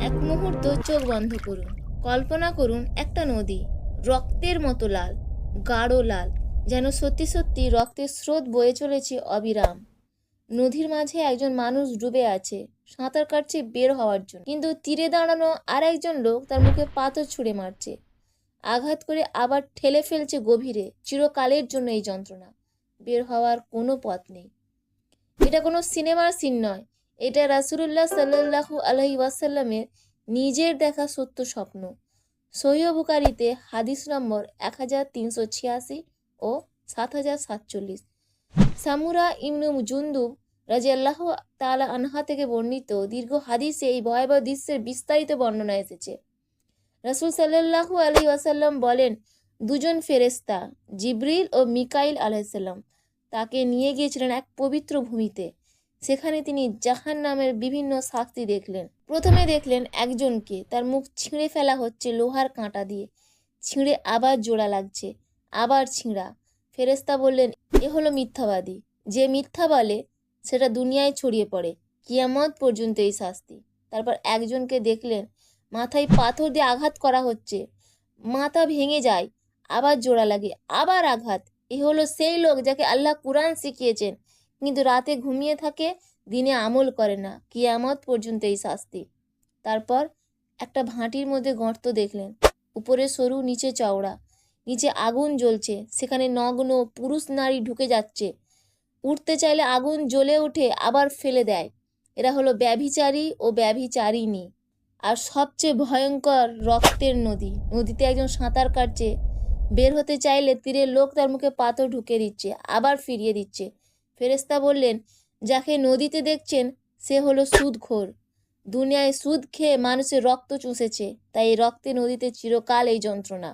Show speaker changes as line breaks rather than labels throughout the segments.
এক মুহূর্ত চোখ বন্ধ করুন। কল্পনা করুন একটা নদী, রক্তের মতো লাল, গাঢ় লাল, যেন সত্যি সত্যি রক্তের স্রোত বয়ে চলেছে অবিরাম। নদীর মাঝে একজন মানুষ ডুবে আছে, সাঁতার কাটছে বের হওয়ার জন্য, কিন্তু তীরে দাঁড়ানো আর একজন লোক তার মুখে পাথর ছুঁড়ে মারছে, আঘাত করে আবার ঠেলে ফেলছে গভীরে। চিরকালের জন্য এই যন্ত্রণা, বের হওয়ার কোনো পথ নেই। এটা কোনো সিনেমার সিন নয়, এটা রাসূলুল্লাহ সাল্লাল্লাহু আলাইহি ওয়াসাল্লামের নিজের দেখা সত্য স্বপ্ন। সহিহ বুখারীতে হাদিস নম্বর 1386 ও 7047। সামুরা ইবনু জুনদুব রাদিয়াল্লাহু তাআলা আনহা থেকে বর্ণিত দীর্ঘ হাদিসে এই ভয়াবহ দৃশ্যের বিস্তারিত বর্ণনা এসেছে। রাসূল সাল্লাল্লাহু আলাইহি ওয়াসাল্লাম বলেন, দুজন ফেরেশতা জিবরিল ও মিকাইল আলাইহিসসালাম তাকে নিয়ে গিয়েছিলেন এক পবিত্র ভূমিতে। সেখানে তিনি জাহান্নামের বিভিন্ন শাস্তি দেখলেন। প্রথমে দেখলেন একজনকে, তার মুখ ছিঁড়ে ফেলা হচ্ছে লোহার কাঁটা দিয়ে, ছিঁড়ে আবার জোড়া লাগছে, আবার ছিঁড়া। ফেরেশতা বললেন, এ হলো মিথ্যাবাদী। যে মিথ্যা বলে সেটা দুনিয়ায় ছড়িয়ে পড়ে, কিয়ামত পর্যন্ত এই শাস্তি। তারপর একজনকে দেখলেন, মাথায় পাথর দিয়ে আঘাত করা হচ্ছে, মাথা ভেঙে যায়, আবার জোড়া লাগে, আবার আঘাত। এ হলো সেই লোক যাকে আল্লাহ কুরআন শিখিয়েছেন, কিন্তু রাতে ঘুমিয়ে থাকে, দিনে আমল করে না, কিয়ামত পর্যন্ত এই শাস্তি। তারপর একটা ভাঁটির মধ্যে গর্ত দেখলেন, উপরে সরু, নিচে চওড়া, নিচে আগুন জ্বলছে, সেখানে নগ্ন পুরুষ নারী ঢুকে যাচ্ছে। উঠতে চাইলে আগুন জ্বলে ওঠে, আবার ফেলে দেয়। এরা হলো ব্যভিচারী ও ব্যভিচারিণী। আর সবচেয়ে ভয়ঙ্কর, রক্তের নদী। নদীতে একজন সাঁতার কাটছে, বের হতে চাইলে তীরের লোক তার মুখে পাথর ঢুকে দিচ্ছে, আবার ফিরিয়ে দিচ্ছে। ফেরেশতা বললেন, যাকে নদীতে দেখছেন সে হলো সুদখোর। দুনিয়ায় সুদ খেয়ে মানুষের রক্ত চুষেছে, তাই এই রক্তে নদীতে চিরকাল এই যন্ত্রণা।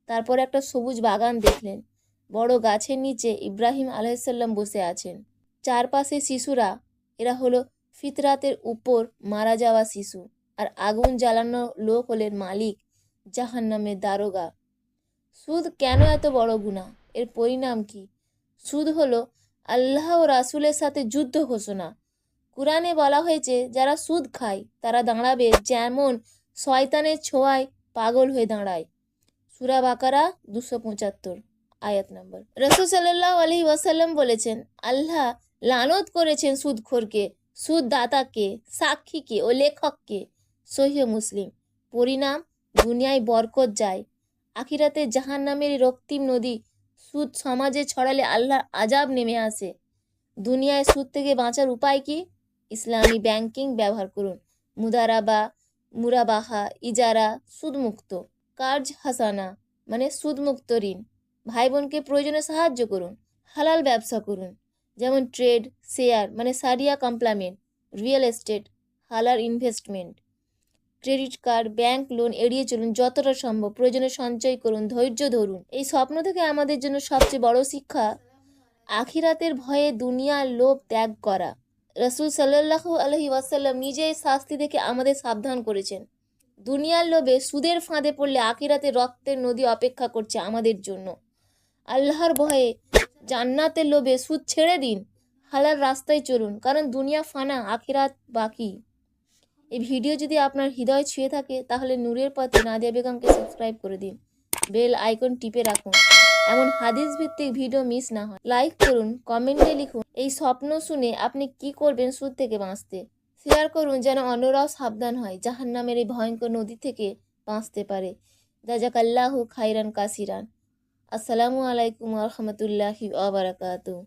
তারপর একটা সবুজ বাগান দেখলেন, বড় গাছের নিচে ইব্রাহিম আলাইহিসসালাম বসে আছেন, চারপাশে শিশুরা। এরা হলো ফিতরাতের উপর মারা যাওয়া শিশু। আর আগুন জ্বালানো লোক হলেন মালিক, জাহান্নামের দারোগা। সুদ কেন এত বড় গুনাহ? এর পরিণাম কি? সুদ হলো আল্লাহ ও রাসূলের সাথে যুদ্ধ ঘোষণা। কুরআনে বলা হয়েছে, যারা সুদ খায় তারা দাঁড়াবে যেমন শয়তানের ছোঁয়ায় পাগল হয়ে দাঁড়ায়। সূরা বাকারা 275 আয়াত নম্বর। রাসূল সাল্লাল্লাহু আলাইহি ওয়াসাল্লাম বলেছেন, আল্লাহ লানত করেছেন সুদখোরকে, সুদদাতাকে, সাক্ষীকে ও লেখককে। সহিহ মুসলিম। পরিণাম, দুনিয়ায় বরকত যায়, আখিরাতে জাহান্নামের রক্তিম নদী। সুদ সমাজে ছড়ালে আল্লাহর আযাব নেমে আসে। দুনিয়ায় সুদ থেকে বাঁচার উপায় কি? ইসলামী ব্যাংকিং ব্যবহার করুন। মুদারাবা, মুরাবাহা, ইজারা, সুদমুক্ত। কার্জ হাসানা মানে সুদমুক্ত ঋণ। ভাই বোনকে প্রয়োজনে সাহায্য করুন। হালাল ব্যবসা করুন, যেমন ট্রেড, শেয়ার মানে সারিয়া কমপ্লিমেন্ট, রিয়েল এস্টেট, হালাল investment. Credit card, bank loan এড়িয়ে চলুন যতটা সম্ভব। প্রয়োজনে সঞ্চয় করুন, ধৈর্য ধরুন। এই স্বপ্ন থেকে আমাদের জন্য সবচেয়ে বড় শিক্ষা, আখিরাতের ভয়ে দুনিয়ার লোভ ত্যাগ করা। রাসূল সাল্লাল্লাহু আলাইহি ওয়াসাল্লাম নিজে এই শাস্তি থেকে আমাদের সাবধান করেছেন। দুনিয়ার লোভে, সুদের ফাঁদে পড়লে আখিরাতে রক্তের নদী অপেক্ষা করছে আমাদের জন্য। আল্লাহর ভয়ে, জান্নাতের লোভে সুদ ছেড়ে দিন, হালাল রাস্তায় চলুন, কারণ দুনিয়া ফানা, আখিরাত বাকি। এই ভিডিও যদি আপনার হৃদয় ছুঁয়ে থাকে, তাহলে নূরের পথে নাদিয়া বেগমকে সাবস্ক্রাইব করে দিন, বেল আইকন টিপে রাখুন, এমন হাদিস ভিত্তিক ভিডিও মিস না হয়। লাইক করুন, কমেন্টে লিখুন এই স্বপ্ন শুনে আপনি কি করবেন সুদ থেকে বাঁচতে। শেয়ার করুন যেন অন্যরাও সাবধান হয়, জাহান্নামের এই ভয়ঙ্কর নদী থেকে বাঁচতে পারে। জাযাকাল্লাহু খাইরান কাসিরান। আসসালামু আলাইকুম ওয়া রাহমাতুল্লাহি ওয়া বারাকাতুহু।